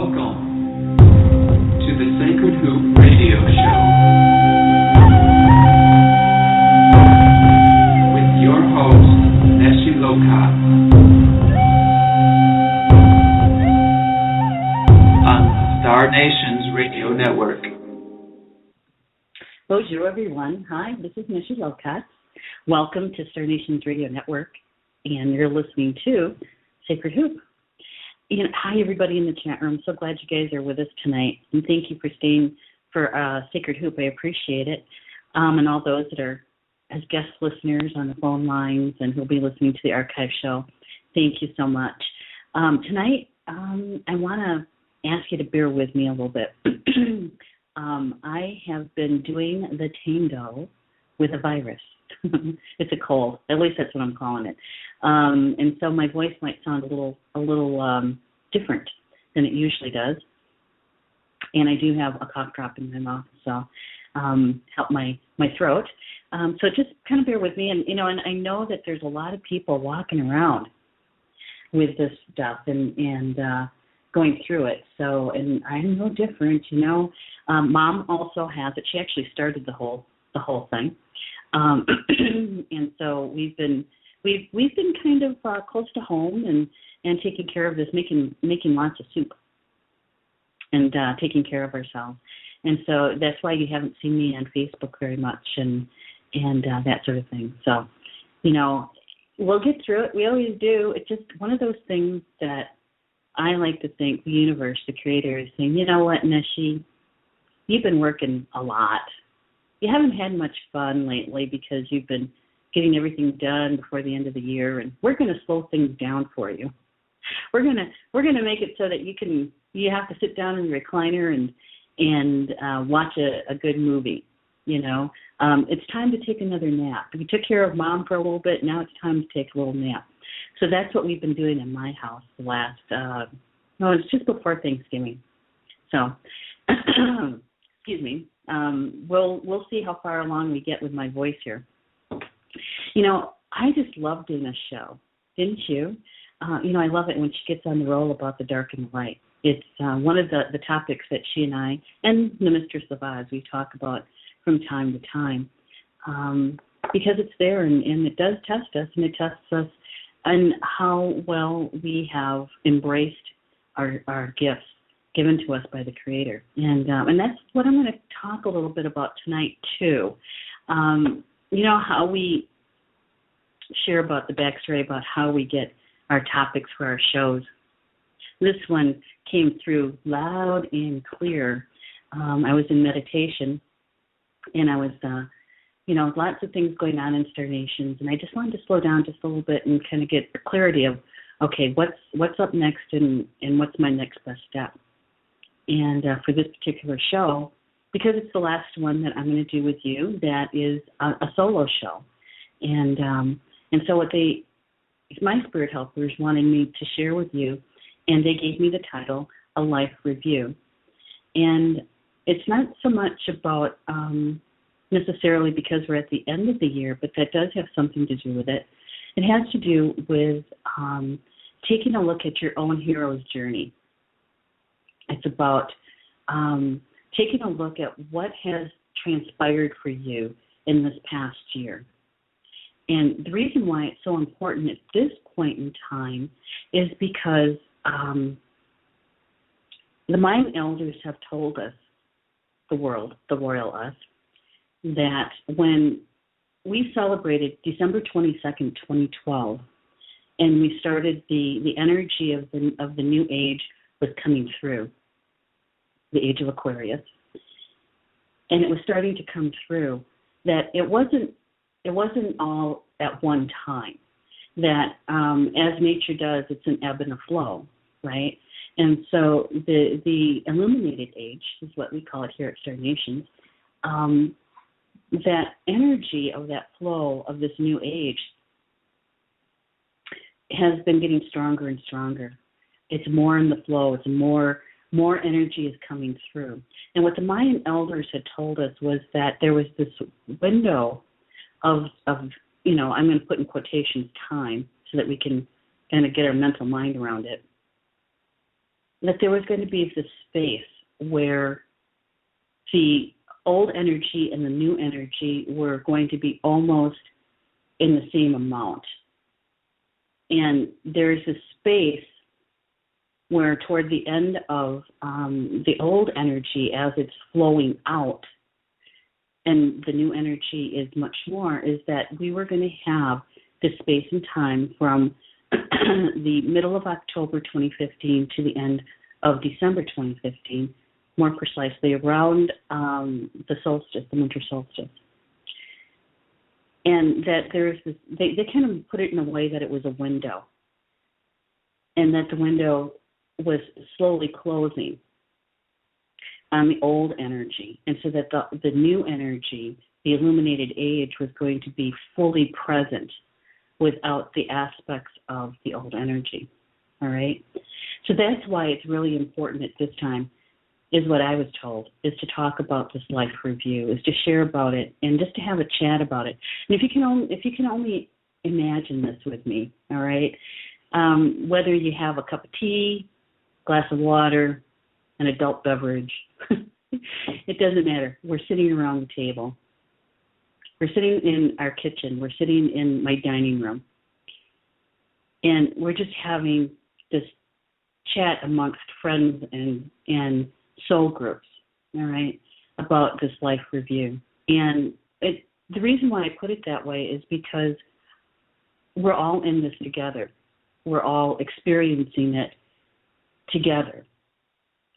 Welcome to the Sacred Hoop Radio Show with your host, Neshi Lokotz, on Star Nations Radio Network. Bonjour, everyone. Hi, this is Neshi Lokotz. Welcome to Star Nations Radio Network, and you're listening to Sacred Hoop. Hi, everybody in the chat room. So glad you guys are with us tonight, and thank you for staying for Sacred Hoop. I appreciate it. And all those that are as guest listeners on the phone lines and who'll be listening to the archive show, thank you so much. Tonight, I want to ask you to bear with me a little bit. I have been doing the tango with a virus. It's a cold. At least that's what I'm calling it. And so my voice might sound a little different than it usually does. And I do have a cough drop in my mouth, so help my throat. So just kind of bear with me. And and I know that there's a lot of people walking around with this stuff and going through it. So, and I'm no different. Mom also has it. She actually started the whole thing. And so we've been kind of close to home and taking care of this, making lots of soup and taking care of ourselves. And so that's why you haven't seen me on Facebook very much and that sort of thing. So, we'll get through it. We always do. It's just one of those things that I like to think the universe, the creator, is saying, you know what, Neshi, you've been working a lot. You haven't had much fun lately because you've been getting everything done before the end of the year, and we're going to slow things down for you. We're gonna make it so that you have to sit down in the recliner and watch a good movie. It's time to take another nap. You took care of Mom for a little bit. Now it's time to take a little nap. So that's what we've been doing in my house the last. It's just before Thanksgiving. So, excuse me. We'll see how far along we get with my voice here. I just love doing this show, didn't you? I love it when she gets on the roll about the dark and the light. It's one of the topics that she and I and the Mistress of Oz, we talk about from time to time because it's there and it does test us, and it tests us on how well we have embraced our gifts given to us by the Creator. And that's what I'm going to talk a little bit about tonight, too. How we share about the backstory about how we get our topics for our shows. This one came through loud and clear. I was in meditation, and I was, lots of things going on in Star Nations, and I just wanted to slow down just a little bit and kind of get the clarity of, okay, what's up next and what's my next best step. And for this particular show, because it's the last one that I'm going to do with you, that is a solo show. And so what my spirit helpers wanted me to share with you, and they gave me the title, A Life Review. And it's not so much about necessarily because we're at the end of the year, but that does have something to do with it. It has to do with taking a look at your own hero's journey. It's about taking a look at what has transpired for you in this past year. And the reason why it's so important at this point in time is because the Mayan elders have told us, the world, the royal us, that when we celebrated December 22nd, 2012, and we started the energy of the new age was coming through, the age of Aquarius, and it was starting to come through, that it wasn't all at one time, that as nature does, it's an ebb and a flow, right? And so the illuminated age is what we call it here at Star Nations, that energy of that flow of this new age has been getting stronger and stronger. It's more in the flow. It's more energy is coming through. And what the Mayan elders had told us was that there was this window of I'm going to put in quotations, time, so that we can kind of get our mental mind around it. that there was going to be this space where the old energy and the new energy were going to be almost in the same amount. And there's a space where toward the end of the old energy, as it's flowing out, and the new energy is much more, is that we were going to have this space and time from the middle of October 2015 to the end of December 2015, more precisely around the solstice, the winter solstice. And that there's this, they kind of put it in a way that it was a window, and that the window was slowly closing on the old energy, and so that the new energy, the illuminated age, was going to be fully present without the aspects of the old energy. All right? So that's why it's really important at this time, is what I was told, is to talk about this life review, is to share about it, and just to have a chat about it. And if you can only imagine this with me, all right, whether you have a cup of tea, glass of water, an adult beverage, it doesn't matter. We're sitting around the table. We're sitting in our kitchen. We're sitting in my dining room. And we're just having this chat amongst friends and soul groups, all right, about this life review. And the reason why I put it that way is because we're all in this together. We're all experiencing it together,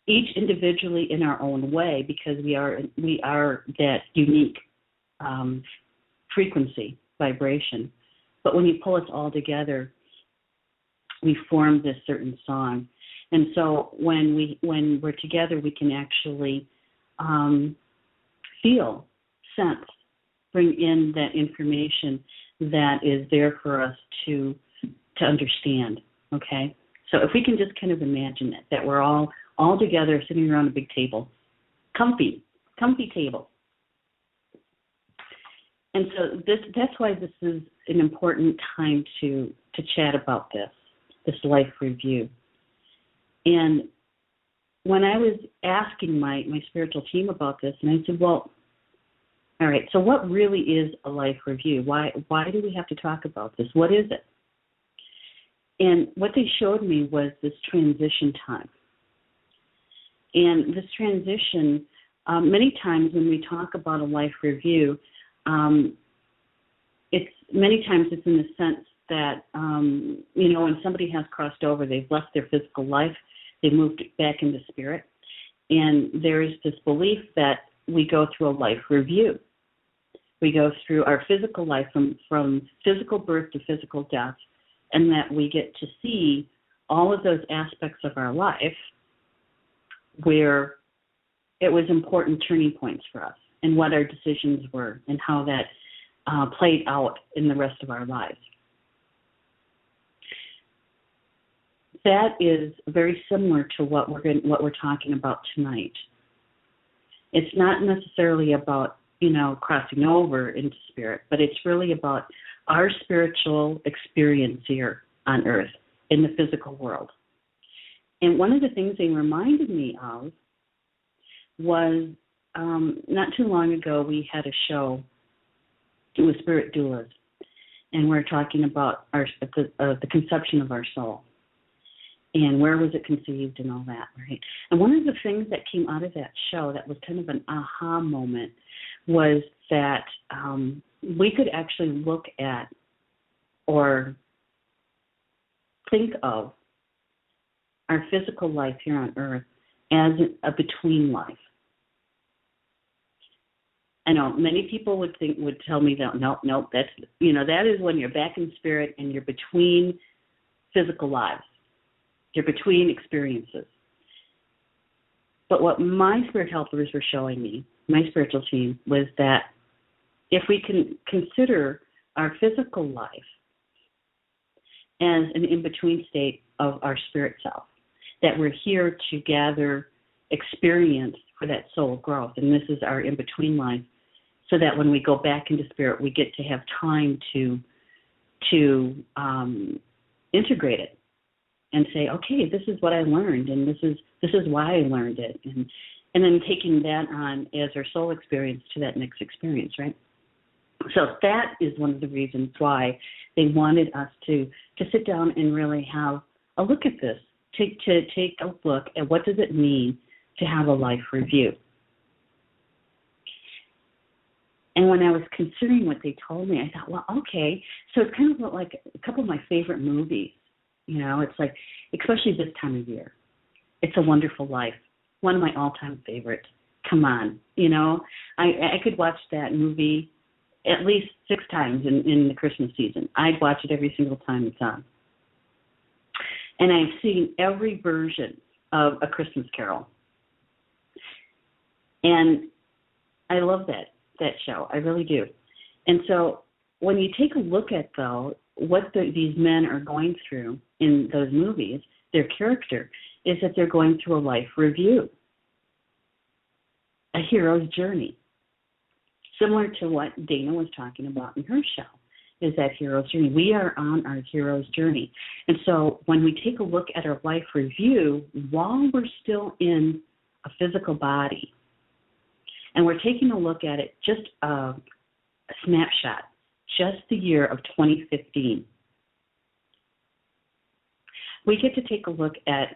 each individually in our own way, because we are that unique frequency, vibration. But when you pull us all together, we form this certain song. And so when we're together, we can actually feel, sense, bring in that information that is there for us to understand. Okay, so if we can just kind of imagine it, that we're all together sitting around a big table, comfy table. And so that's why this is an important time to chat about this life review. And when I was asking my spiritual team about this, and I said, well, all right, so what really is a life review? Why do we have to talk about this? What is it? And what they showed me was this transition time. And this transition, many times when we talk about a life review, it's in the sense that, when somebody has crossed over, they've left their physical life, they've moved back into spirit, and there is this belief that we go through a life review. We go through our physical life from physical birth to physical death, and that we get to see all of those aspects of our life where it was important turning points for us, and what our decisions were, and how that played out in the rest of our lives. That is very similar to what we're talking about tonight. It's not necessarily about crossing over into spirit, but it's really about our spiritual experience here on Earth in the physical world. And one of the things they reminded me of was not too long ago we had a show with spirit doulas, and we're talking about the conception of our soul. And where was it conceived and all that, right? And one of the things that came out of that show that was kind of an aha moment was that we could actually look at or think of our physical life here on Earth as a between life. I know many people would tell me that no, that's that is when you're back in spirit and you're between physical lives. You're between experiences. But what my spirit helpers were showing me, my spiritual team, was that if we can consider our physical life as an in-between state of our spirit self, that we're here to gather experience for that soul growth, and this is our in-between life, so that when we go back into spirit, we get to have time to integrate it and say, okay, this is what I learned, and this is why I learned it, and then taking that on as our soul experience to that next experience, right? So that is one of the reasons why they wanted us to sit down and really have a look at this, to take a look at what does it mean to have a life review. And when I was considering what they told me, I thought, well, okay, so it's kind of like a couple of my favorite movies. It's like, especially this time of year, It's a Wonderful Life, one of my all-time favorites. Come on, I could watch that movie at least 6 times in the Christmas season. I'd watch it every single time it's on. And I've seen every version of A Christmas Carol. And I love that show. I really do. And so when you take a look at, though, what these men are going through in those movies, their character, is that they're going through a life review, a hero's journey, similar to what Dana was talking about in her show, is that hero's journey. We are on our hero's journey. And so when we take a look at our life review, while we're still in a physical body, and we're taking a look at it, just a snapshot, just the year of 2015, we get to take a look at,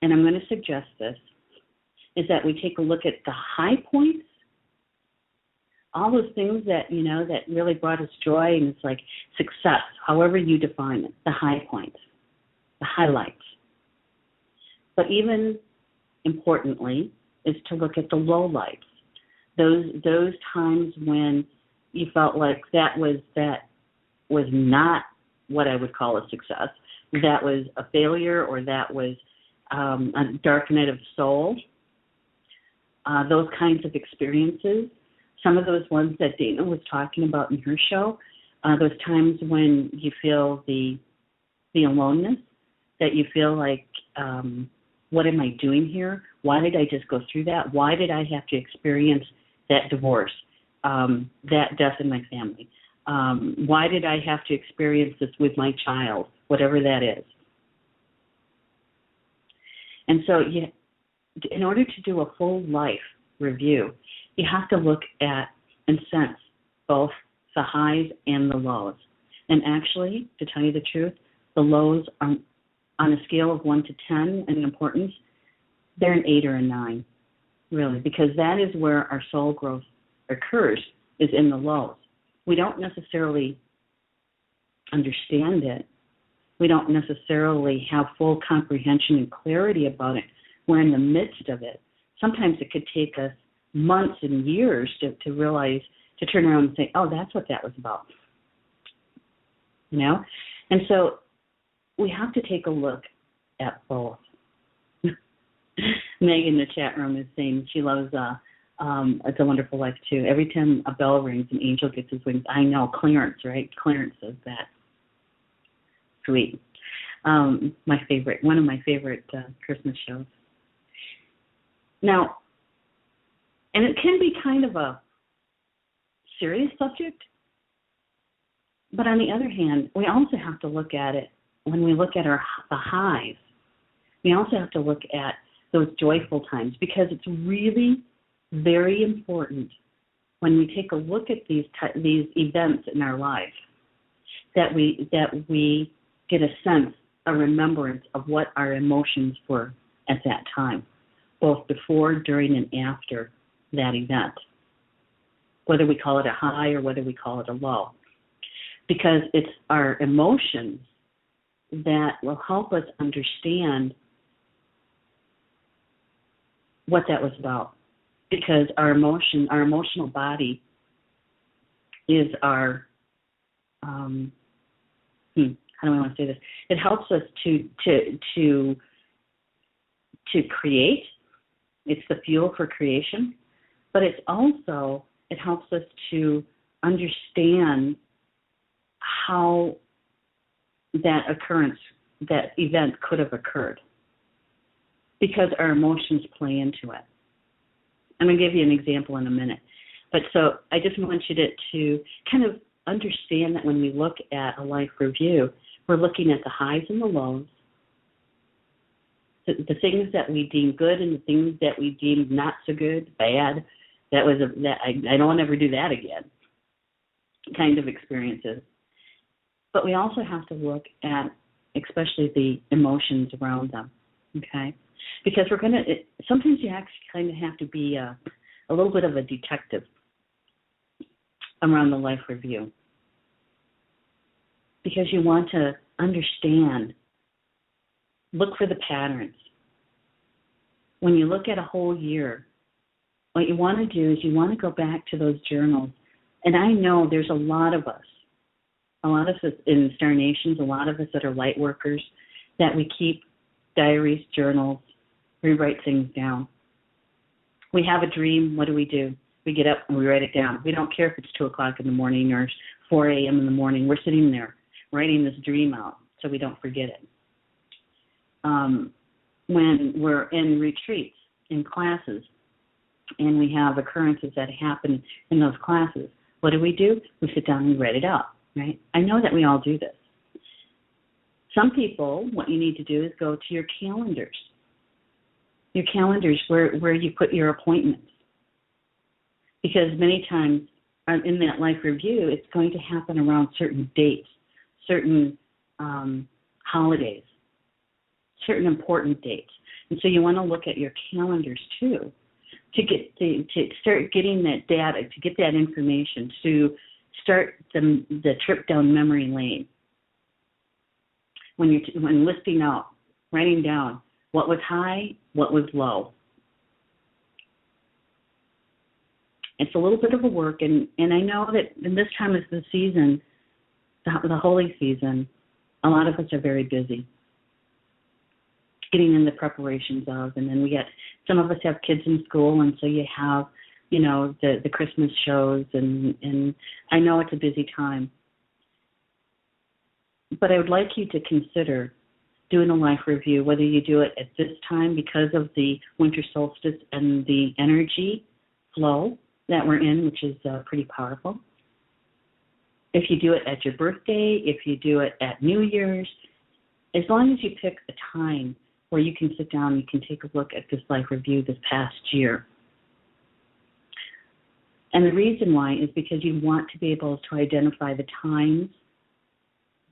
and I'm going to suggest this, is that we take a look at the high points, all those things that, that really brought us joy, and it's like success, however you define it, the high points, the highlights. But even importantly is to look at the low lights, those times when you felt like that was not what I would call a success, that was a failure, or that was a dark night of the soul, those kinds of experiences. Some of those ones that Dana was talking about in her show, those times when you feel the aloneness, that you feel like, what am I doing here? Why did I just go through that? Why did I have to experience that divorce, that death in my family? Why did I have to experience this with my child, whatever that is? And so in order to do a full life review, you have to look at and sense both the highs and the lows. And actually, to tell you the truth, the lows are on a scale of 1 to 10 in importance, they're an 8 or a 9, really, because that is where our soul growth occurs, is in the lows. We don't necessarily understand it. We don't necessarily have full comprehension and clarity about it. We're in the midst of it. Sometimes it could take us months and years to realize, to turn around and say, oh, that's what that was about. And so we have to take a look at both. Meg in the chat room is saying she loves It's a Wonderful Life too. Every time a bell rings, an angel gets his wings. I know, Clarence, right? Clarence says that. Sweet. My favorite, one of my favorite Christmas shows. Now, and it can be kind of a serious subject, but on the other hand, we also have to look at it when we look at the highs. We also have to look at those joyful times, because it's really very important when we take a look at these events in our life that we get a sense, a remembrance of what our emotions were at that time, both before, during, and after that event, whether we call it a high or whether we call it a low, because it's our emotions that will help us understand what that was about, because our emotional body is our, how do I want to say this? It helps us to create. It's the fuel for creation, but it helps us to understand how that event could have occurred, because our emotions play into it. I'm going to give you an example in a minute. But so I just want you to kind of understand that when we look at a life review, we're looking at the highs and the lows, the things that we deem good and the things that we deem not so good, bad. I don't want to ever do that again. Kind of experiences. But we also have to look at, especially the emotions around them. Okay, because sometimes you actually kind of have to be a little bit of a detective around the life review, because you want to understand, look for the patterns. When you look at a whole year, what you want to do is you want to go back to those journals. And I know there's a lot of us in Star Nations, a lot of us that are light workers, that we keep diaries, journals, we write things down. We have a dream, what do? We get up and we write it down. We don't care if it's 2 o'clock in the morning or 4 a.m. in the morning. We're sitting there writing this dream out so we don't forget it. When we're in retreats, in classes, and we have occurrences that happen in those classes, what do? We sit down and write it out, right? I know that we all do this. Some people, what you need to do is go to your calendars. Your calendars where you put your appointments. Because many times in that life review, it's going to happen around certain dates, certain holidays, certain important dates. And so you want to look at your calendars too, to start getting that data, to get that information, to start the trip down memory lane. When listing out, writing down what was high, what was low. It's a little bit of a work, and I know that in this time of the season, the holy season, a lot of us are very busy getting in the preparations of, and then some of us have kids in school, and so you have, the Christmas shows, and I know it's a busy time. But I would like you to consider doing a life review, whether you do it at this time because of the winter solstice and the energy flow that we're in, which is pretty powerful. If you do it at your birthday, if you do it at New Year's, as long as you pick a time where you can sit down, you can take a look at this life review this past year. And the reason why is because you want to be able to identify the times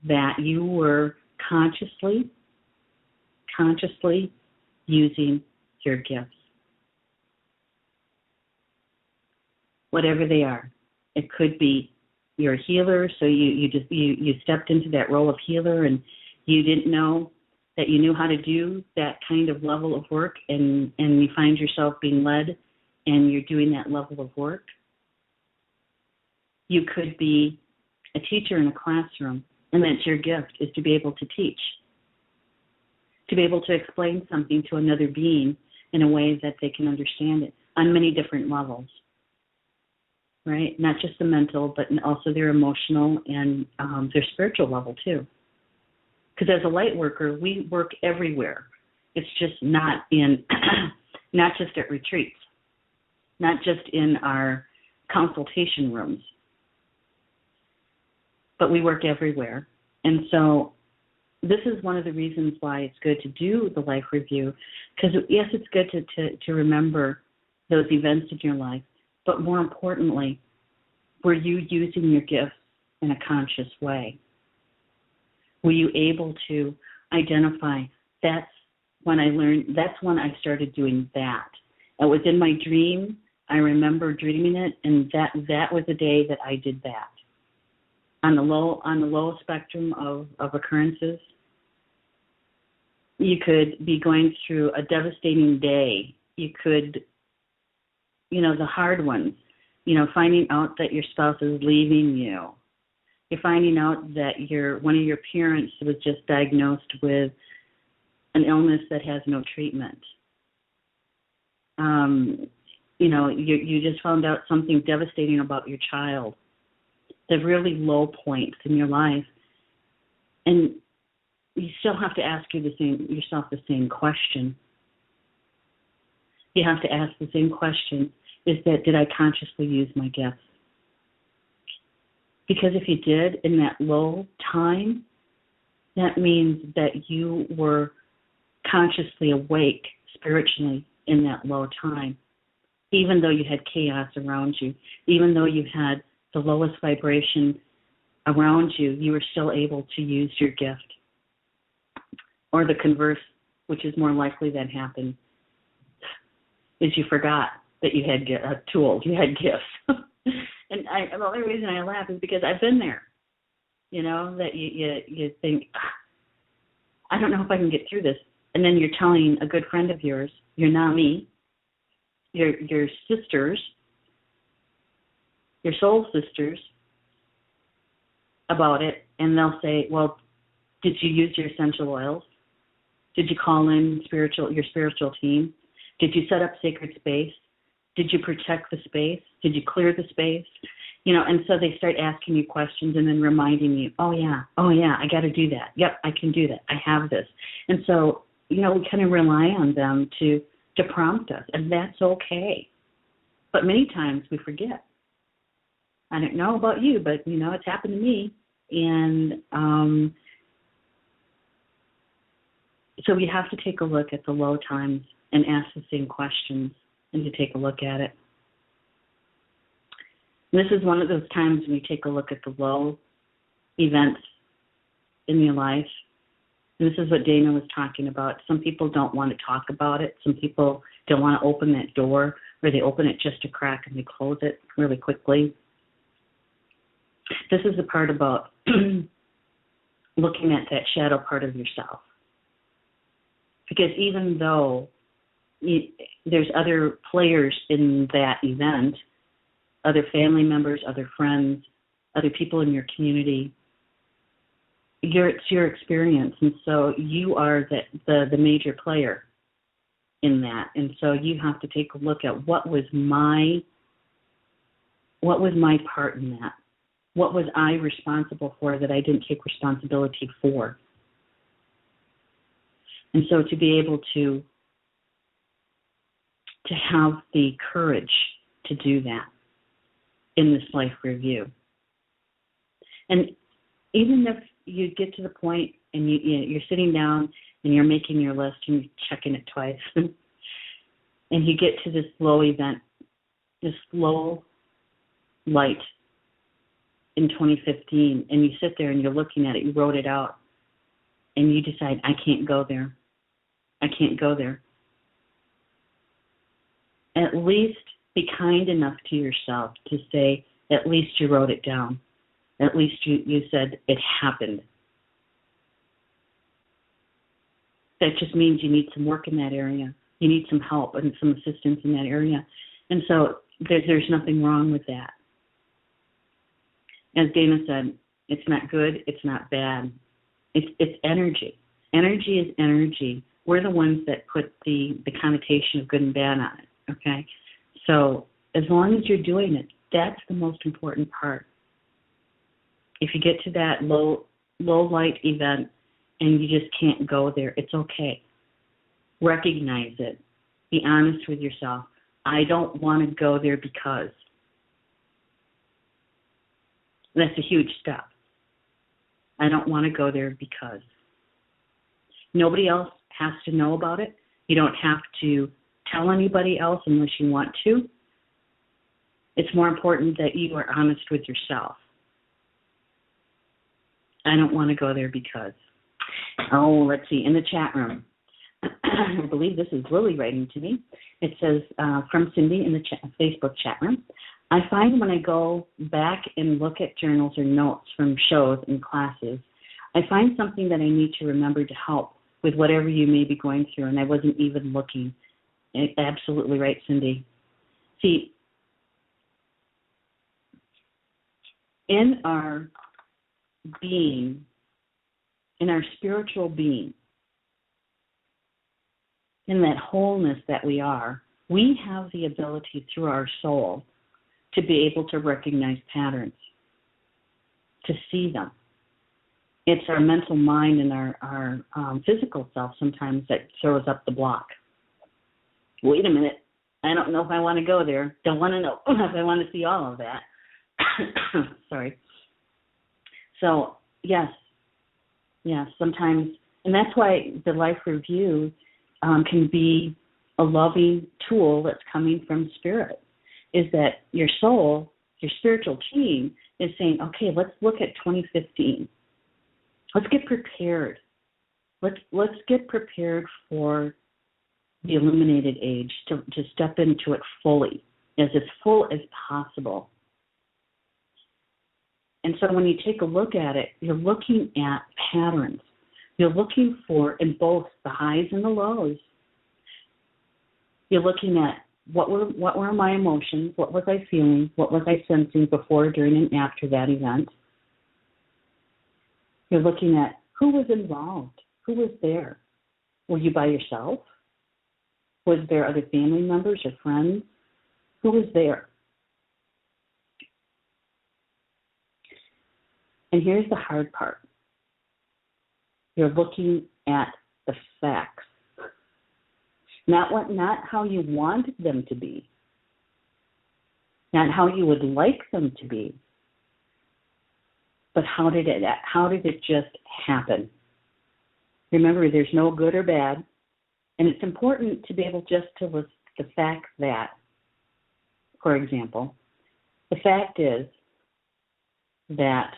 that you were consciously using your gifts. Whatever they are. It could be you're a healer, so you stepped into that role of healer and you didn't know that you knew how to do that kind of level of work, and you find yourself being led and you're doing that level of work. You could be a teacher in a classroom, and that's your gift, is to be able to teach, to be able to explain something to another being in a way that they can understand it on many different levels, right? Not just the mental, but also their emotional and their spiritual level too. Because as a light worker, we work everywhere. It's just not just at retreats, not just in our consultation rooms, but we work everywhere. And so this is one of the reasons why it's good to do the life review, because yes, it's good to remember those events in your life, but more importantly, were you using your gifts in a conscious way? Were you able to identify, that's when I started doing that. It was in my dream. I remember dreaming it, and that was the day that I did that. On the low spectrum of occurrences, you could be going through a devastating day. You could, the hard ones, finding out that your spouse is leaving you. You're finding out that one of your parents was just diagnosed with an illness that has no treatment. You just found out something devastating about your child. The really low points in your life, and you still have to ask yourself the same question. You have to ask the same question: did I consciously use my gifts? Because if you did in that low time, that means that you were consciously awake spiritually in that low time. Even though you had chaos around you, even though you had the lowest vibration around you, you were still able to use your gift. Or the converse, which is more likely that happened, is you forgot that you had tools, you had gifts. And the only reason I laugh is because I've been there. You know, that you think, I don't know if I can get through this. And then you're telling a good friend of yours, your NAMI, your sisters, your soul sisters, about it, and they'll say, well, did you use your essential oils? Did you call in your spiritual team? Did you set up sacred space? Did you protect the space? Did you clear the space? You know, and so they start asking you questions and then reminding you, oh yeah, I got to do that. Yep, I can do that. I have this. And so, you know, we kind of rely on them to prompt us, and that's okay. But many times we forget. I don't know about you, but, you know, it's happened to me. And so we have to take a look at the low times and ask the same questions and to take a look at it. And this is one of those times when you take a look at the low events in your life. And this is what Dana was talking about. Some people don't want to talk about it. Some people don't want to open that door, or they open it just a crack and they close it really quickly. This is the part about looking at that shadow part of yourself. Because even though there's other players in that event, other family members, other friends, other people in your community, it's your experience, and so you are the major player in that. And so you have to take a look at what was my part in that. What was I responsible for that I didn't take responsibility for? And so to be able to have the courage to do that in this life review. And even if you get to the point and you're sitting down and you're making your list and you're checking it twice, and you get to this low event, this low light in 2015, and you sit there and you're looking at it, you wrote it out, and you decide, I can't go there. I can't go there. At least be kind enough to yourself to say, at least you wrote it down. At least you said it happened. That just means you need some work in that area. You need some help and some assistance in that area. And so there's nothing wrong with that. As Dana said, it's not good, it's not bad. It's energy. Energy is energy. We're the ones that put the connotation of good and bad on it, okay? So as long as you're doing it, that's the most important part. If you get to that low light event and you just can't go there, it's okay. Recognize it. Be honest with yourself. I don't want to go there because. That's a huge step. I don't want to go there because. Nobody else has to know about it. You don't have to tell anybody else unless you want to. It's more important that you are honest with yourself. I don't want to go there because. Oh, let's see. In the chat room, I believe this is Lily writing to me. It says, from Cindy in the Facebook chat room, I find when I go back and look at journals or notes from shows and classes, I find something that I need to remember to help with whatever you may be going through, and I wasn't even looking. Absolutely right, Cindy. See, in our being, in our spiritual being, in that wholeness that we are, we have the ability through our soul to be able to recognize patterns, to see them. It's our mental mind and our physical self sometimes that throws up the block. Wait a minute. I don't know if I want to go there. Don't want to know if I want to see all of that. Sorry. So, yes, sometimes And that's why the life review can be a loving tool that's coming from Spirit, is that your soul, your spiritual team is saying, okay, let's look at 2015. Let's get prepared. Let's get prepared for the illuminated age, to step into it fully, as full as possible. And so when you take a look at it, you're looking at patterns. You're looking for, in both the highs and the lows, you're looking at what were my emotions, what was I feeling, what was I sensing before, during, and after that event. You're looking at who was involved, who was there. Were you by yourself? Was there other family members or friends? Who was there? And here's the hard part. You're looking at the facts. Not how you wanted them to be. Not how you would like them to be. But how did it just happen? Remember, there's no good or bad. And it's important to be able just to list the fact that, for example, the fact is that,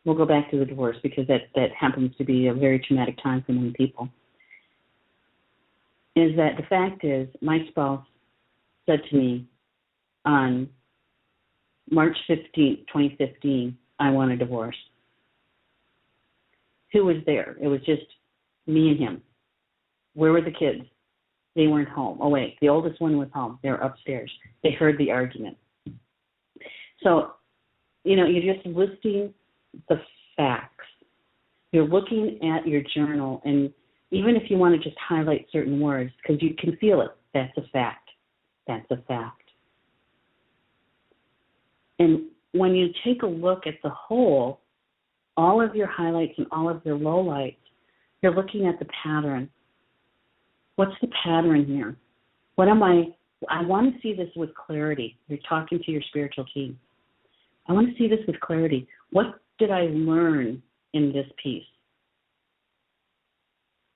we'll go back to the divorce because that happens to be a very traumatic time for many people, is that the fact is my spouse said to me on March 15th, 2015, I want a divorce. Who was there? It was just me and him. Where were the kids? They weren't home. Oh, wait, the oldest one was home. They were upstairs. They heard the argument. So, you're just listing the facts. You're looking at your journal, and even if you want to just highlight certain words, because you can feel it, that's a fact. That's a fact. And when you take a look at the whole, all of your highlights and all of your lowlights, you're looking at the pattern. What's the pattern here? I want to see this with clarity. You're talking to your spiritual team. I want to see this with clarity. What did I learn in this piece?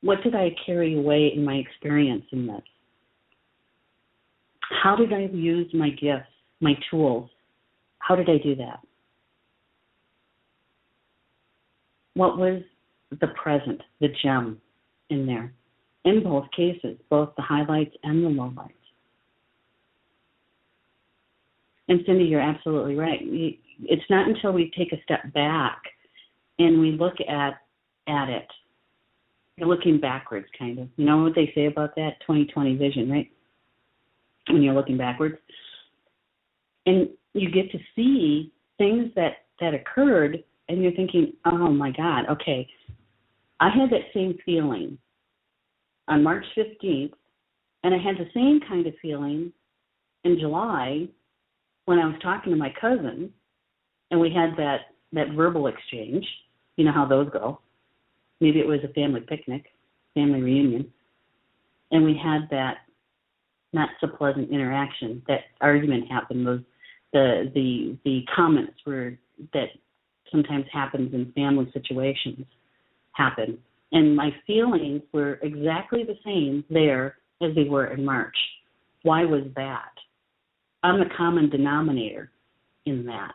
What did I carry away in my experience in this? How did I use my gifts, my tools? How did I do that? What was the present, the gem in there? In both cases, both the highlights and the lowlights. And Cindy, you're absolutely right. It's not until we take a step back and we look at it. You're looking backwards, kind of. You know what they say about that? 20/20 vision, right? When you're looking backwards. And you get to see things that occurred, and you're thinking, oh, my God, okay. I had that same feeling on March 15th, and I had the same kind of feeling in July when I was talking to my cousin, and we had that verbal exchange. You know how those go. Maybe it was a family picnic, family reunion, and we had that not so pleasant interaction. That argument happened. The comments that sometimes happens in family situations happen. And my feelings were exactly the same there as they were in March. Why was that? I'm the common denominator in that.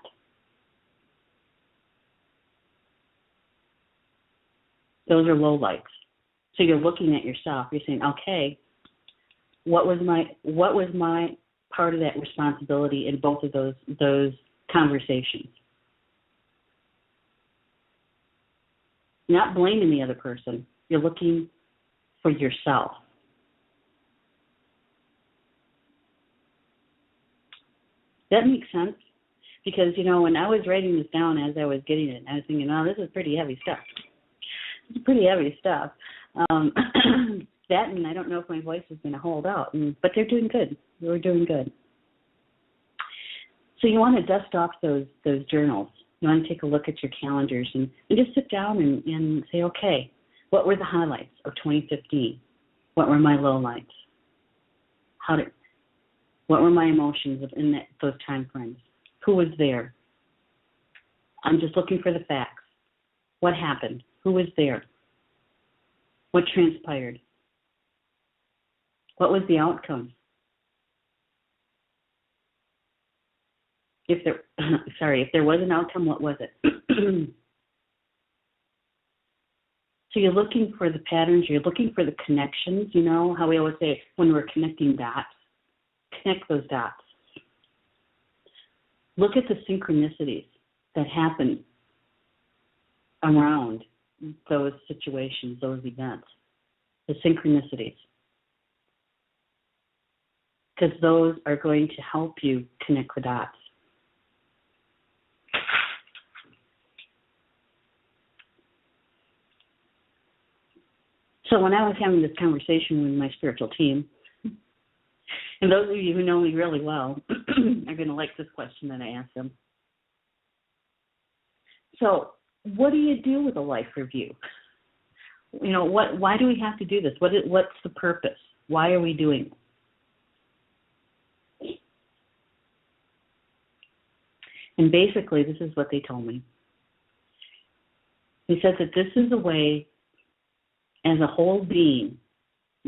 Those are lowlights. So you're looking at yourself. You're saying, okay, what was my part of that responsibility in both of those conversations? You're not blaming the other person. You're looking for yourself. That makes sense? Because, when I was writing this down as I was getting it, I was thinking, oh, this is pretty heavy stuff. It's pretty heavy stuff. That, and I don't know if my voice is going to hold out, but they're doing good. We're doing good. So you want to dust off those journals. You want to take a look at your calendars and just sit down and say, okay, what were the highlights of 2015? What were my lowlights? What were my emotions in those time frames? Who was there? I'm just looking for the facts. What happened? Who was there? What transpired? What was the outcome? If there was an outcome, what was it? So you're looking for the patterns, you're looking for the connections, you know, how we always say when we're connecting dots, connect those dots. Look at the synchronicities that happen around those situations, those events, the synchronicities. Because those are going to help you connect the dots. So when I was having this conversation with my spiritual team, and those of you who know me really well are going to like this question that I asked them. So what do you do with a life review? You know, why do we have to do this? What's the purpose? Why are we doing it? And basically, this is what they told me. They said that this is a way, as a whole being,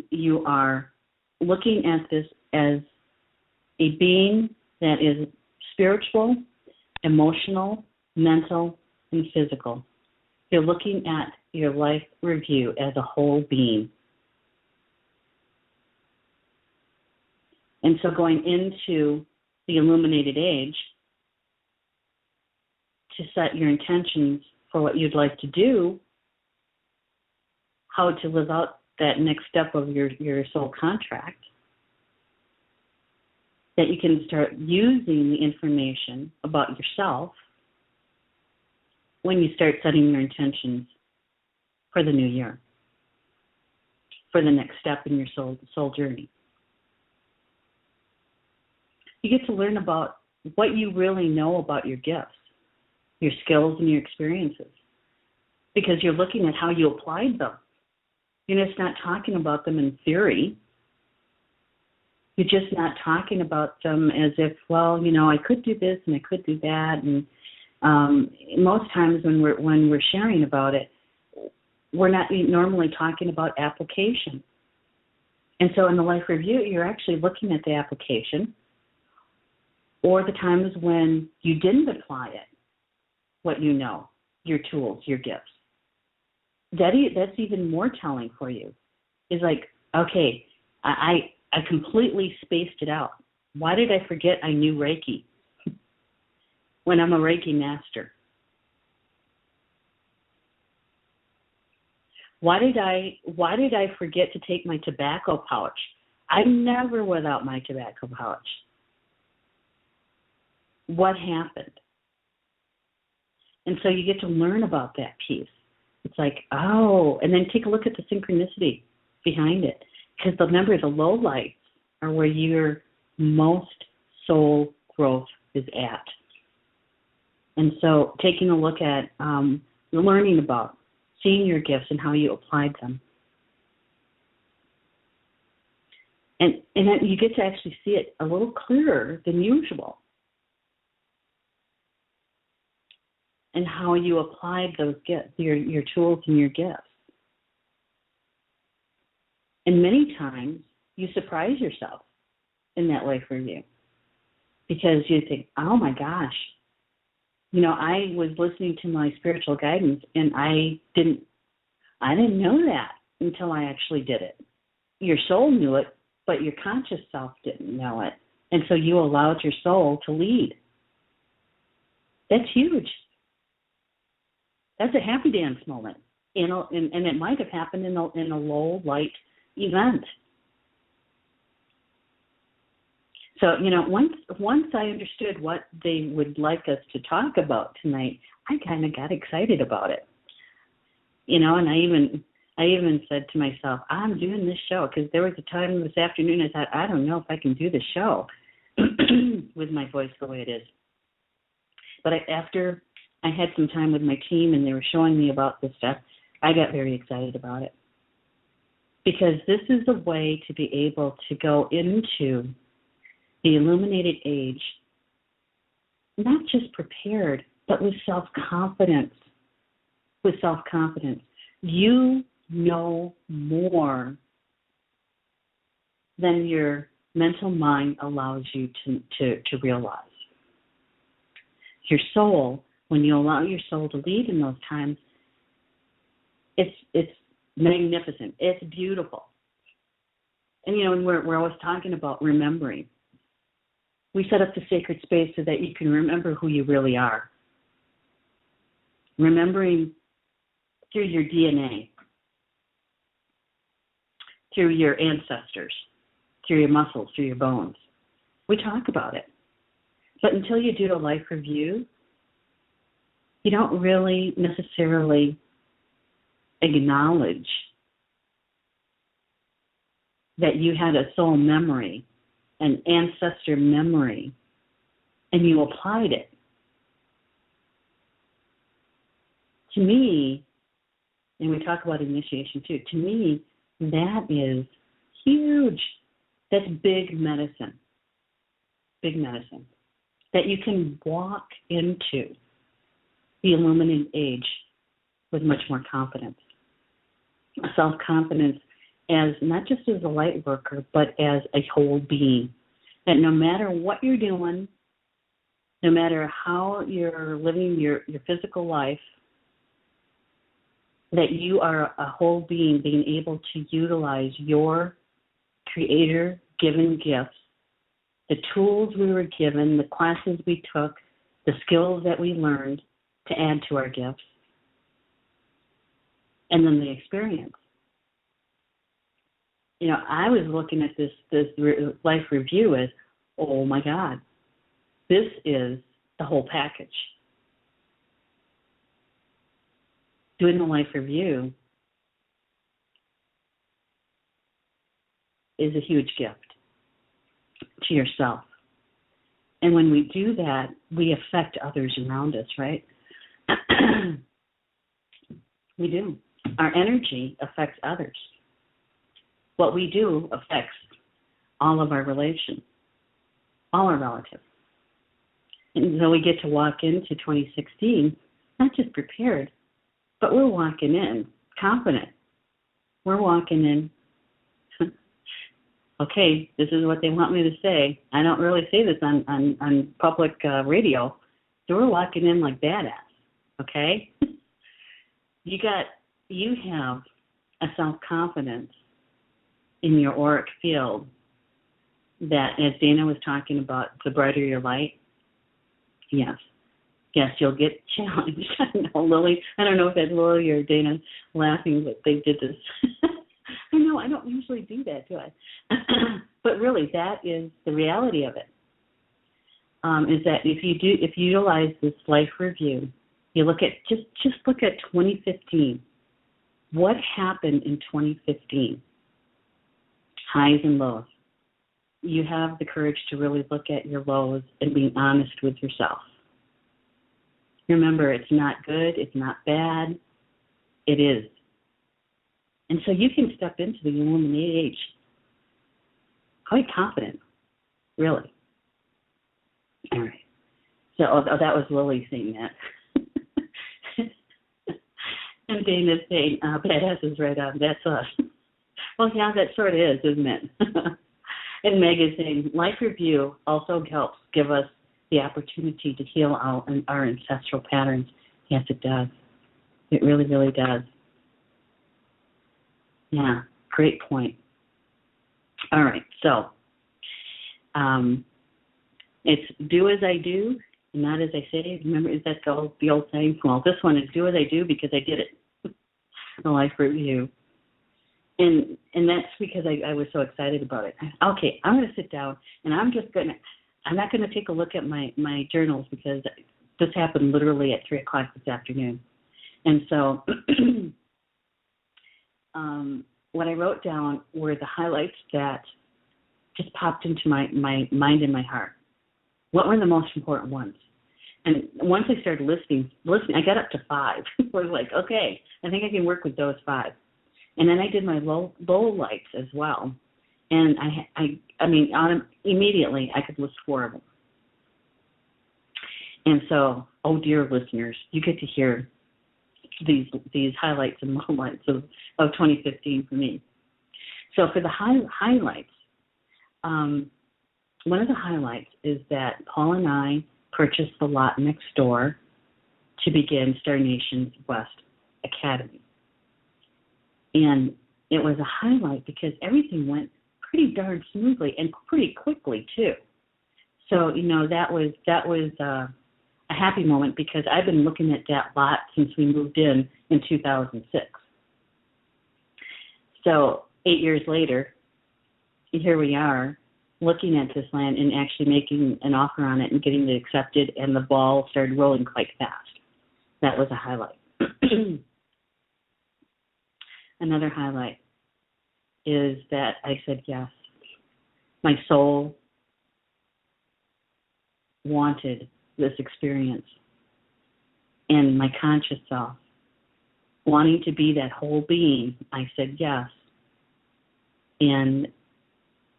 you are looking at this as a being that is spiritual, emotional, mental, and physical. You're looking at your life review as a whole being. And so going into the illuminated age, to set your intentions for what you'd like to do, how to live out that next step of your soul contract, that you can start using the information about yourself when you start setting your intentions for the new year, for the next step in your soul journey. You get to learn about what you really know about your gifts, your skills, and your experiences, because you're looking at how you applied them. You're just not talking about them in theory. You're just not talking about them as if, well, you know, I could do this and I could do that. And most times when we're sharing about it, we're not normally talking about application. And so in the life review, you're actually looking at the application or the times when you didn't apply it, what you know, your tools, your gifts. That's even more telling for you. Is like, okay, I completely spaced it out. Why did I forget I knew Reiki when I'm a Reiki master? Why did I forget to take my tobacco pouch? I'm never without my tobacco pouch. What happened? And so you get to learn about that piece. It's like, oh, and then take a look at the synchronicity behind it. Because remember, the low lights are where your most soul growth is at. And so taking a look at learning about, seeing your gifts and how you applied them. And then you get to actually see it a little clearer than usual. And how you applied those gifts, your tools and your gifts. And many times you surprise yourself in that life review because you think, oh my gosh, you know, I was listening to my spiritual guidance and I didn't know that until I actually did it. Your soul knew it, but your conscious self didn't know it. And so you allowed your soul to lead. That's huge. That's a happy dance moment, and it might have happened in a low light event. So, you know, once I understood what they would like us to talk about tonight, I kind of got excited about it. You know, and I even said to myself, I'm doing this show because there was a time this afternoon I thought, I don't know if I can do this show with my voice the way it is. But after I had some time with my team and they were showing me about this stuff, I got very excited about it. Because this is a way to be able to go into the illuminated age, not just prepared, but with self-confidence. With self-confidence. You know more than your mental mind allows you to realize. Your soul, when you allow your soul to lead in those times, it's magnificent. It's beautiful. And, and we're always talking about remembering. We set up the sacred space so that you can remember who you really are. Remembering through your DNA, through your ancestors, through your muscles, through your bones. We talk about it. But until you do a life review, you don't really necessarily acknowledge that you had a soul memory, an ancestor memory, and you applied it. To me, and we talk about initiation too, to me, that is huge. That's big medicine. Big medicine. That you can walk into the illuminated age with much more confidence. Self-confidence as not just as a light worker, but as a whole being. That no matter what you're doing, no matter how you're living your physical life, that you are a whole being being able to utilize your creator-given gifts, the tools we were given, the classes we took, the skills that we learned to add to our gifts, and then the experience. I was looking at this life review as, oh my God, this is the whole package. Doing the life review is a huge gift to yourself. And when we do that, we affect others around us, right? We do. Our energy affects others. What we do affects all of our relations, all our relatives. And so we get to walk into 2016, not just prepared, but we're walking in confident. We're walking in, okay, this is what they want me to say. I don't really say this on public radio. So we're walking in like badass, okay? You have a self-confidence in your auric field that, as Dana was talking about, the brighter your light, yes, you'll get challenged. I know, Lily. I don't know if that's Lily or Dana laughing, but they did this. I know, I don't usually do that, do I? But really, that is the reality of it. Is that if you utilize this life review, you look at just look at 2015. What happened in 2015? Highs and lows. You have the courage to really look at your lows and be honest with yourself. Remember, it's not good, it's not bad, it is. And so you can step into the illuminated age quite confident, really. All right. So that was Lily saying that. And Dana's saying, badass is right on, that's us. Well, yeah, that sort of is, isn't it? And Meg is saying, life review also helps give us the opportunity to heal our ancestral patterns. Yes, it does. It really, really does. Yeah, great point. All right, so it's do as I do, not as I say. Remember, is that the old saying? Well, this one is do as I do because I did it. The life review. And that's because I was so excited about it. Okay, I'm going to sit down, and I'm not going to take a look at my journals because this happened literally at 3 o'clock this afternoon. And so what I wrote down were the highlights that just popped into my mind and my heart. What were the most important ones? And once I started listening, I got up to 5. I was like, okay, I think I can work with those 5. And then I did my low lights as well. And immediately I could list 4 of them. And so, oh dear listeners, you get to hear these highlights and lowlights of 2015 for me. So for the highlights, one of the highlights is that Paul and I purchased the lot next door to begin Star Nation's West Academy. And it was a highlight because everything went pretty darn smoothly and pretty quickly too. So, that was a happy moment because I've been looking at that lot since we moved in 2006. So 8 years later, here we are looking at this land and actually making an offer on it and getting it accepted, and the ball started rolling quite fast. That was a highlight. Another highlight is that I said yes. My soul wanted this experience, and my conscious self, wanting to be that whole being, I said yes. And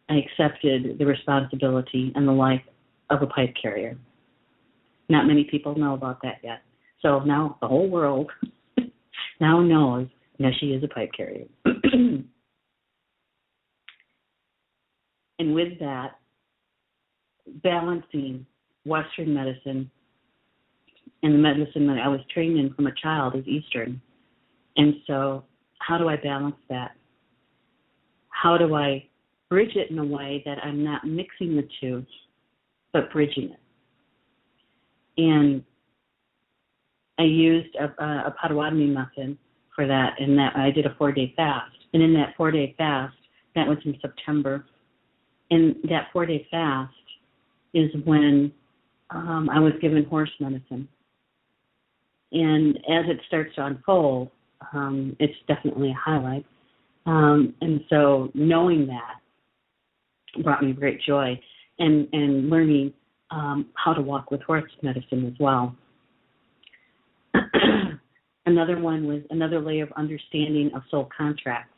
I accepted the responsibility and the life of a pipe carrier. Not many people know about that yet. So now the whole world now knows Neshi is a pipe carrier. And with that, balancing Western medicine and the medicine that I was trained in from a child is Eastern. And so how do I balance that? How do I bridge it in a way that I'm not mixing the two, but bridging it? And I used a Potawatomi method for that, and that I did a 4-day fast. And in that 4-day fast, that was in September, and that 4-day fast is when I was given horse medicine. And as it starts to unfold, it's definitely a highlight. And so knowing that brought me great joy, and learning how to walk with horse medicine as well. Another one was another layer of understanding of soul contracts.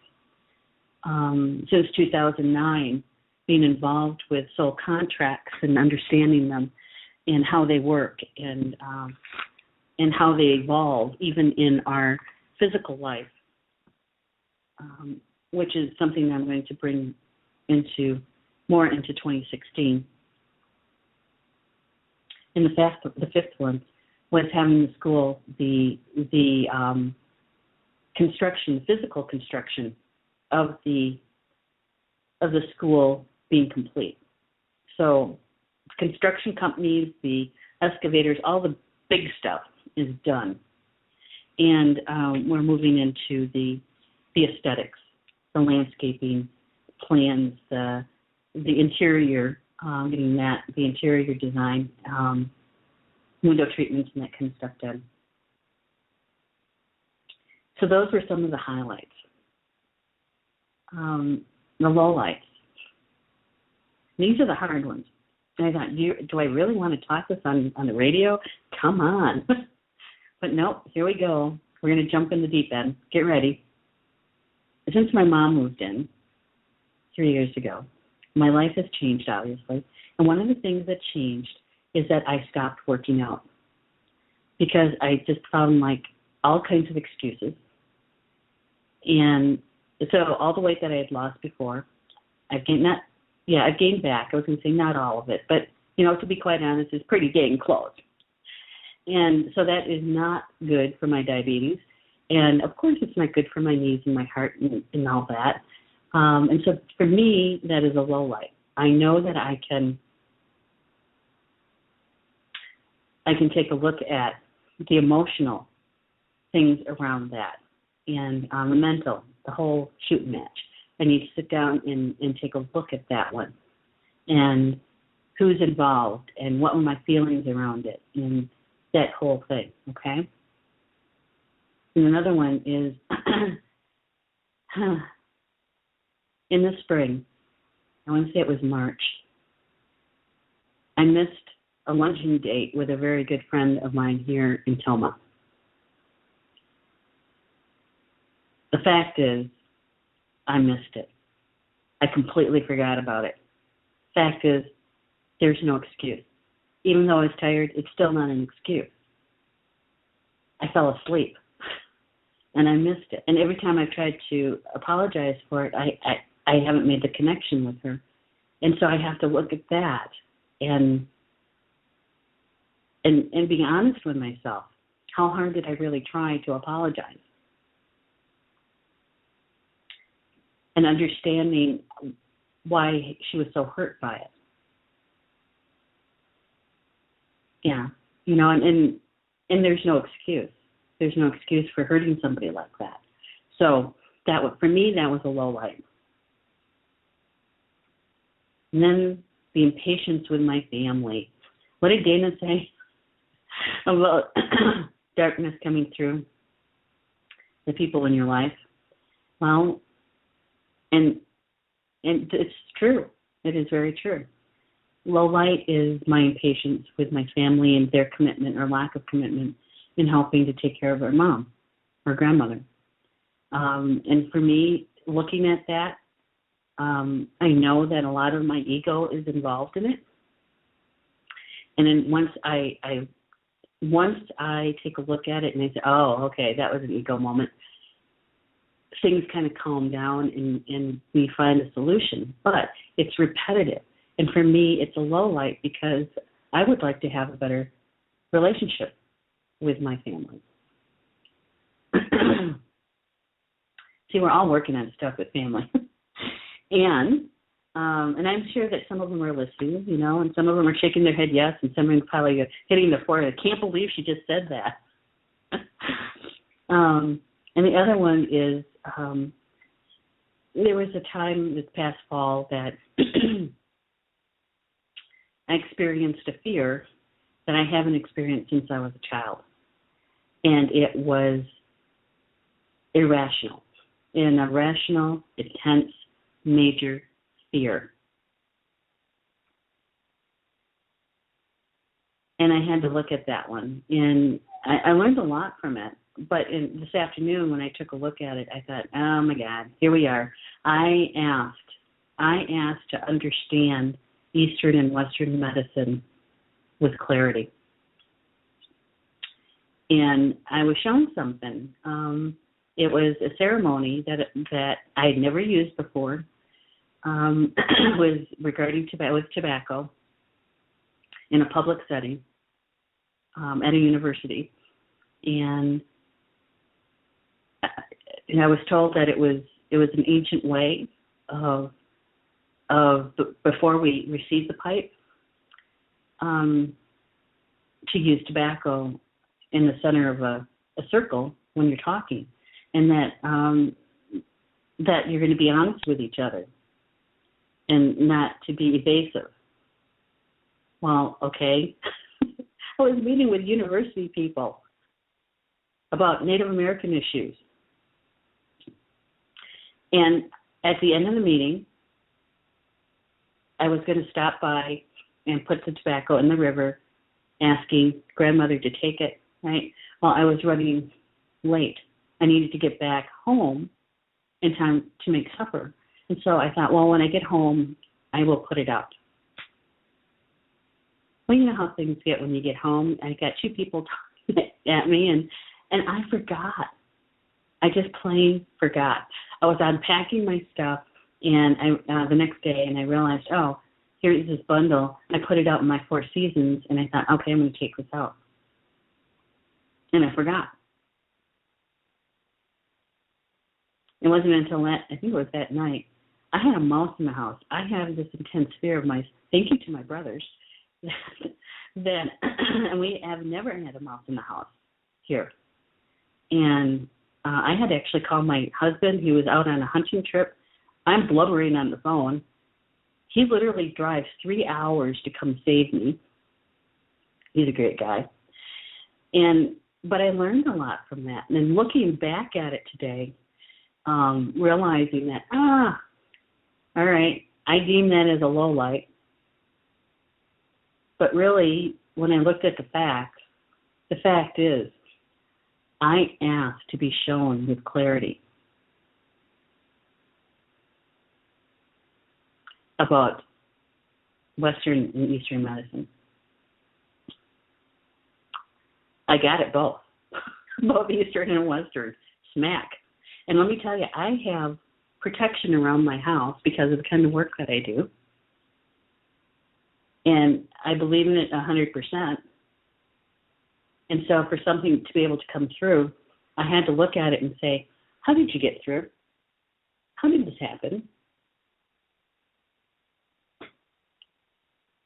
Since 2009, being involved with soul contracts and understanding them and how they work and how they evolve even in our physical life, which is something I'm going to bring more into 2016. And the fifth one was having the school, the construction, physical construction of the school being complete. So construction companies, the excavators, all the big stuff is done. And we're moving into the aesthetics, the landscaping plans, the interior, getting that, the interior design, window treatments and that kind of stuff done. So those were some of the highlights. The lowlights. These are the hard ones. And I thought, do I really want to talk this on the radio? Come on. But nope, here we go. We're going to jump in the deep end. Get ready. Since my mom moved in 3 years ago, my life has changed, obviously. And one of the things that changed is that I stopped working out because I just found like all kinds of excuses. And so all the weight that I had lost before, I've gained back. I was going to say not all of it, but, to be quite honest, it's pretty dang close. And so that is not good for my diabetes. And, of course, it's not good for my knees and my heart and all that. And so for me, that is a low light. I know that I can take a look at the emotional things around that and the mental, the whole shooting match. I need to sit down and take a look at that one and who's involved and what were my feelings around it and that whole thing, okay? And another one is in the spring, I want to say it was March, I missed a luncheon date with a very good friend of mine here in Toma. The fact is, I missed it. I completely forgot about it. Fact is, there's no excuse. Even though I was tired, it's still not an excuse. I fell asleep. and I missed it. And every time I've tried to apologize for it, I haven't made the connection with her. And so I have to look at that and be honest with myself. How hard did I really try to apologize? And understanding why she was so hurt by it. Yeah, and there's no excuse. There's no excuse for hurting somebody like that. So for me, that was a low light. And then the impatience with my family. What did Dana say about darkness coming through the people in your life? Well, and it's true. It is very true. Low light is my impatience with my family and their commitment or lack of commitment in helping to take care of our mom or grandmother. And for me, looking at that, I know that a lot of my ego is involved in it. And then once I take a look at it and I say, oh, okay, that was an ego moment, things kind of calm down and we find a solution. But it's repetitive. And for me, it's a low light because I would like to have a better relationship with my family. See, we're all working on stuff with family. And I'm sure that some of them are listening, and some of them are shaking their head yes, and some of them probably hitting their forehead. I can't believe she just said that. And the other one is there was a time this past fall that I experienced a fear that I haven't experienced since I was a child. And it was irrational, an irrational, intense, major fear. And I had to look at that one. And I learned a lot from it. But this afternoon when I took a look at it, I thought, oh, my God, here we are. I asked to understand Eastern and Western medicine with clarity. And I was shown something. It was a ceremony that I had never used before. Was regarding tobacco in a public setting at a university. And I was told that it was an ancient way of before we received the pipe to use tobacco in the center of a circle when you're talking, and that you're going to be honest with each other and not to be evasive. Well, okay. I was meeting with university people about Native American issues. And at the end of the meeting, I was going to stop by and put the tobacco in the river, asking grandmother to take it, right? Well, I was running late. I needed to get back home in time to make supper. And so I thought, well, when I get home, I will put it out. Well, you know how things get when you get home. I got two people talking at me, and I forgot. I just plain forgot. I was unpacking my stuff and the next day, and I realized, oh, here's this bundle. I put it out in my Four Seasons, and I thought, okay, I'm going to take this out. And I forgot. It wasn't until I think it was that night, I had a mouse in the house. I have this intense fear of mice. Thank you to my brothers. That and we have never had a mouse in the house here. And I had to actually call my husband. He was out on a hunting trip. I'm blubbering on the phone. He literally drives 3 hours to come save me. He's a great guy. But I learned a lot from that. And then looking back at it today, realizing that, all right, I deem that as a low light. But really, when I looked at the fact is, I asked to be shown with clarity about Western and Eastern medicine. I got it both, both Eastern and Western. smack. And let me tell you, I have protection around my house because of the kind of work that I do. And I believe in it 100%. And so for something to be able to come through, I had to look at it and say, how did you get through? How did this happen?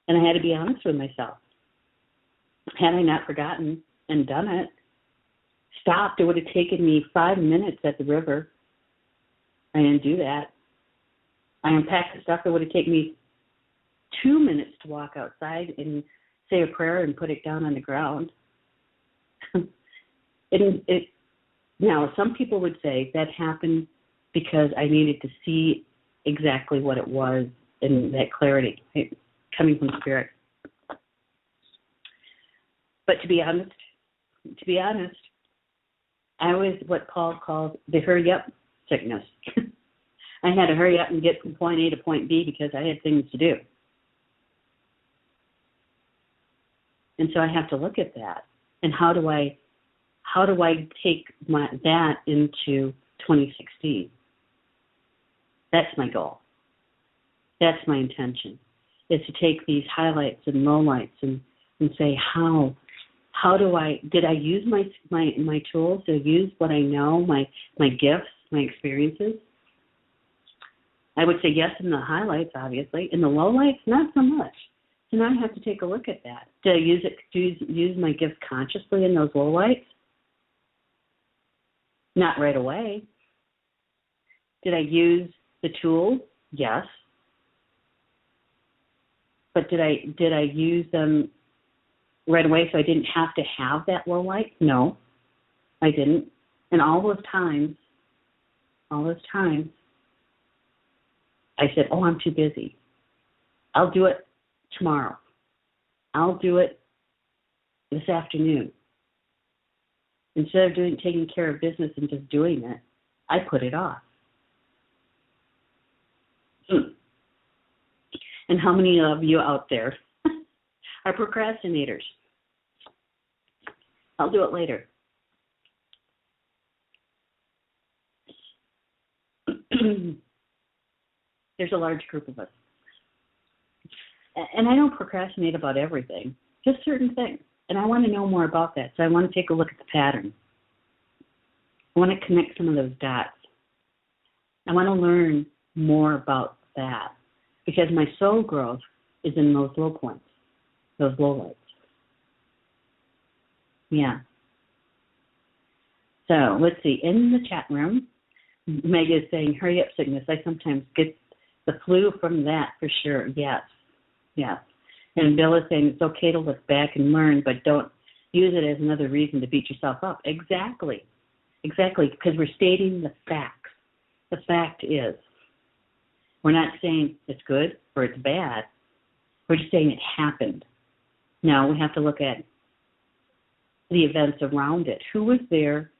And I had to be honest with myself. Had I not forgotten and done it, stopped, it would have taken me 5 minutes at the river. I didn't do that. I unpacked the stuff. It would have taken me 2 minutes to walk outside and say a prayer and put it down on the ground. Now, some people would say that happened because I needed to see exactly what it was and that clarity coming from Spirit. But to be honest, I was what Paul calls the hurry up sickness. I had to hurry up and get from point A to point B because I had things to do. And so I have to look at that. And how do I take that into 2016? That's my goal. That's my intention, is to take these highlights and lowlights and say, did I use my tools? Did I use what I know, my gifts, my experiences? I would say yes in the highlights, obviously. In the lowlights, not so much. So now I have to take a look at that. Did I use my gifts consciously in those lowlights? Not right away. Did I use the tools? Yes. But did I use them right away so I didn't have to have that low light? No, I didn't. And all those times, I said, oh, I'm too busy. I'll do it tomorrow. I'll do it this afternoon. Instead of taking care of business and just doing it, I put it off. And how many of you out there are procrastinators? I'll do it later. There's a large group of us. And I don't procrastinate about everything, just certain things. And I want to know more about that. So I want to take a look at the pattern. I want to connect some of those dots. I want to learn more about that because my soul growth is in those low points, those low lights. Yeah. So let's see. In the chat room, Meg is saying, hurry up sickness. I sometimes get the flu from that for sure. Yes. Yes. And Bill is saying it's okay to look back and learn, but don't use it as another reason to beat yourself up. Exactly. Exactly, because we're stating the facts. The fact is, we're not saying it's good or it's bad. We're just saying it happened. Now we have to look at the events around it. Who was there?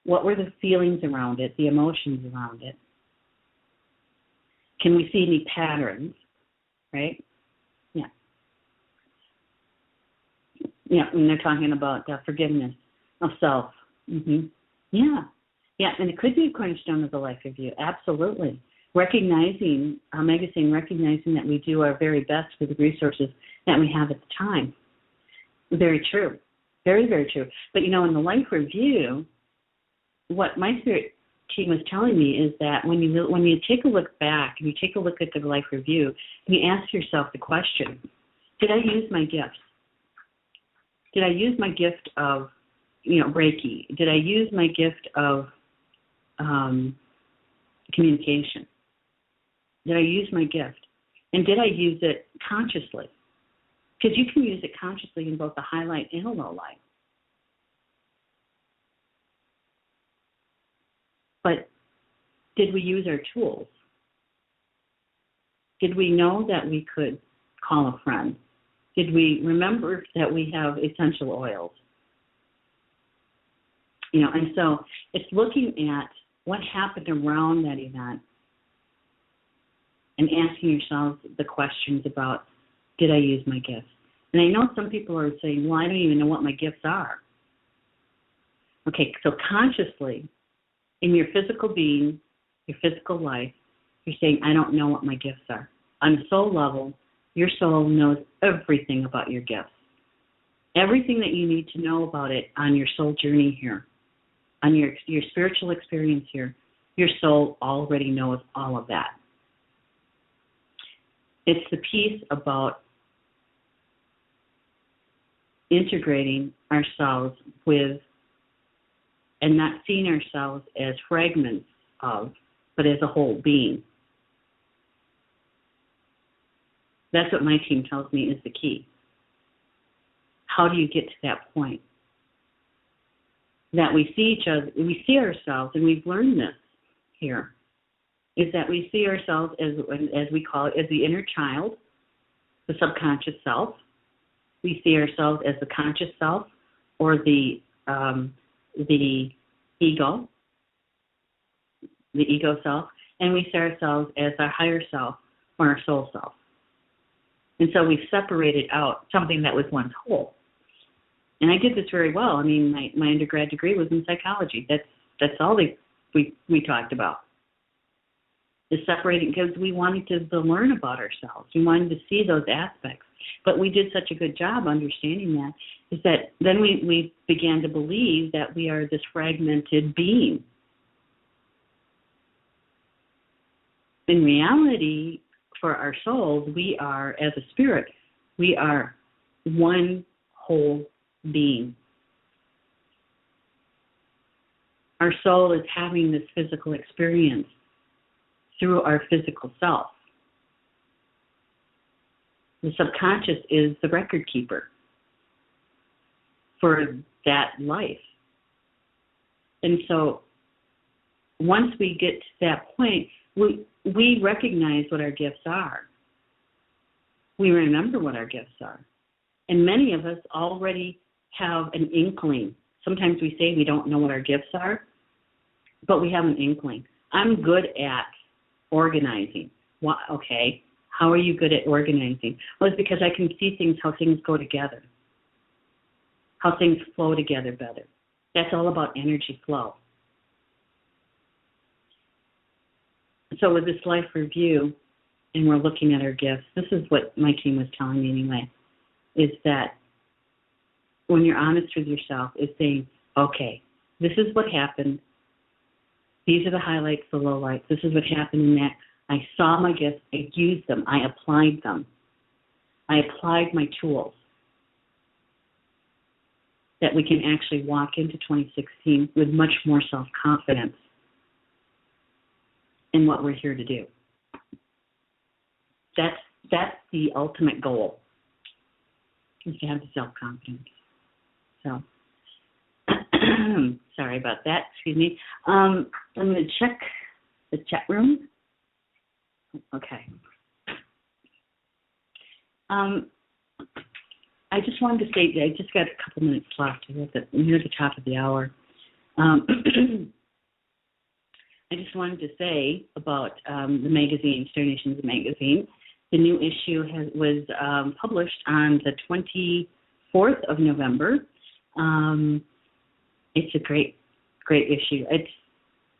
What were the feelings around it, the emotions around it? Can we see any patterns, right? Yeah. Yeah, and they're talking about forgiveness of self. Mm-hmm. Yeah. Yeah, and it could be a cornerstone of the life review. Absolutely. Recognizing that we do our very best with the resources that we have at the time. Very true. Very, very true. But, in the life review, what my spirit team was telling me is that when you take a look back and you take a look at the life review, and you ask yourself the question, did I use my gifts? Did I use my gift of, Reiki? Did I use my gift of communication? Did I use my gift? And did I use it consciously? Because you can use it consciously in both a highlight and a low light. But did we use our tools? Did we know that we could call a friend? Did we remember that we have essential oils? And so it's looking at what happened around that event and asking yourselves the questions about, did I use my gifts? And I know some people are saying, well, I don't even know what my gifts are. Okay, so consciously, in your physical being, your physical life, you're saying, I don't know what my gifts are. On a soul level, your soul knows everything about your gifts. Everything that you need to know about it on your soul journey here, on your spiritual experience here, your soul already knows all of that. It's the piece about integrating ourselves with and not seeing ourselves as fragments of, but as a whole being. That's what my team tells me is the key. How do you get to that point? That we see each other, we see ourselves, and we've learned this here, is that we see ourselves as we call it, as the inner child, the subconscious self. We see ourselves as the conscious self, or the ego self, and we see ourselves as our higher self, or our soul self. And so we've separated out something that was once whole. And I did this very well. I mean, my undergrad degree was in psychology. That's all we talked about. Is separating, because we wanted to learn about ourselves. We wanted to see those aspects. But we did such a good job understanding that, is that then we began to believe that we are this fragmented being. In reality, for our souls, we are, as a spirit, we are one whole being. Our soul is having this physical experience through our physical self. The subconscious is the record keeper for that life. And so once we get to that point, we recognize what our gifts are. We remember what our gifts are. And many of us already have an inkling. Sometimes we say we don't know what our gifts are, but we have an inkling. I'm good at organizing. Okay, how are you good at organizing? Well, it's because I can see things, how things go together, how things flow together better. That's all about energy flow. So with this life review, and we're looking at our gifts, this is what my team was telling me anyway, is that when you're honest with yourself, is saying, okay, this is what happened. These are the highlights, the lowlights. This is what happened in that. I saw my gifts. I used them. I applied them. I applied my tools. That we can actually walk into 2016 with much more self-confidence in what we're here to do. That's the ultimate goal, is to have the self-confidence. So, sorry about that. Excuse me. I'm going to check the chat room. Okay. I just wanted to say, I just got a couple minutes left. We're near the top of the hour. I just wanted to say about the magazine, Star Nations magazine. The new issue was published on the 24th of November. It's a great issue.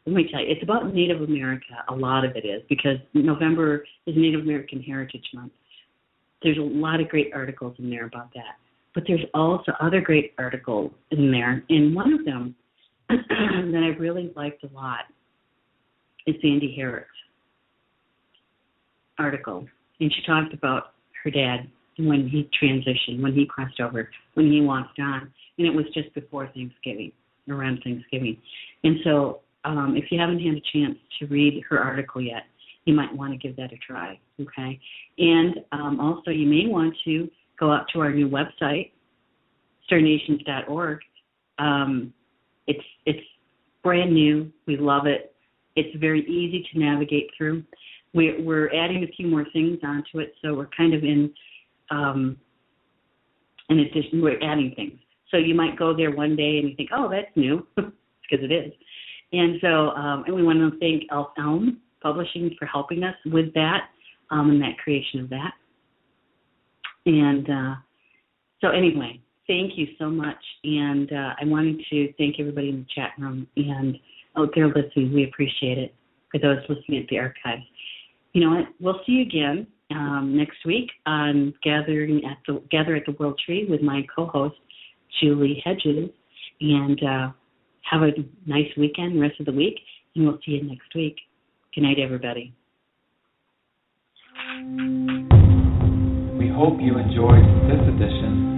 Let me tell you, it's about Native America. A lot of it is, because November is Native American Heritage Month. There's a lot of great articles in there about that. But there's also other great articles in there. And one of them that I really liked a lot is Sandy Harrick's article. And she talked about her dad when he transitioned, when he crossed over, when he walked on. And it was just before Thanksgiving, around Thanksgiving. And so if you haven't had a chance to read her article yet, you might want to give that a try, okay? And also you may want to go out to our new website, starnations.org. It's brand new. We love it. It's very easy to navigate through. We're adding a few more things onto it, so we're kind of in addition, we're adding things. So you might go there one day and you think, oh, that's new, because it is. And so, and we want to thank Elm Publishing for helping us with that, and that creation of that. And so anyway, Thank you so much. And I wanted to thank everybody in the chat room and out there listening. We appreciate it. For those listening at the archives. You know what? We'll see you again next week on Gather at the World Tree with my co-host, Julie Hedges. And have a nice weekend, rest of the week, and we'll see you next week. Good night, everybody. We hope you enjoyed this edition